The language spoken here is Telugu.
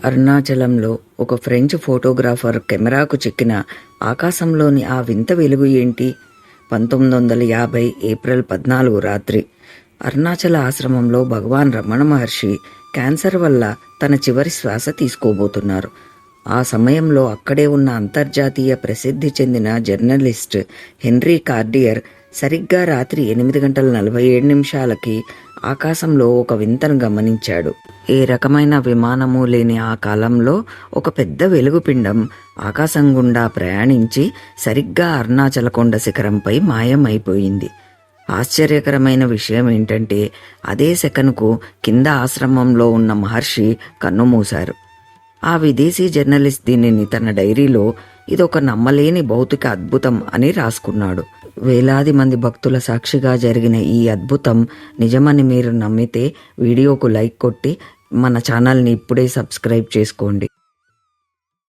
అరుణాచలంలో ఒక ఫ్రెంచ్ ఫోటోగ్రాఫర్ కెమెరాకు చిక్కిన ఆకాశంలోని ఆ వింత వెలుగు ఏంటి? 1950 ఏప్రిల్ 14 రాత్రి అరుణాచల ఆశ్రమంలో భగవాన్ రమణ మహర్షి క్యాన్సర్ వల్ల తన చివరి శ్వాస తీసుకోబోతున్నారు. ఆ సమయంలో అక్కడే ఉన్న అంతర్జాతీయ ప్రసిద్ధి చెందిన జర్నలిస్ట్ హెన్రీ కార్డియర్ సరిగ్గా రాత్రి 8:47 ఆకాశంలో ఒక వింతను గమనించాడు. ఏ రకమైన విమానము లేని ఆ కాలంలో ఒక పెద్ద వెలుగుపిండం ఆకాశం గుండా ప్రయాణించి సరిగ్గా అరుణాచల కొండ శిఖరంపై మాయమైపోయింది. ఆశ్చర్యకరమైన విషయం ఏంటంటే అదే సెకనుకు కింద ఆశ్రమంలో ఉన్న మహర్షి కన్నుమూశారు. ఆ విదేశీ జర్నలిస్ట్ దీనిని తన డైరీలో ఇదొక నమ్మలేని భౌతిక అద్భుతం అని రాసుకున్నాడు. వేలాది మంది భక్తుల సాక్షిగా జరిగిన ఈ అద్భుతం నిజమని మీరు నమ్మితే వీడియోకు లైక్ కొట్టి మన ఛానల్ని ఇప్పుడే సబ్స్క్రైబ్ చేసుకోండి.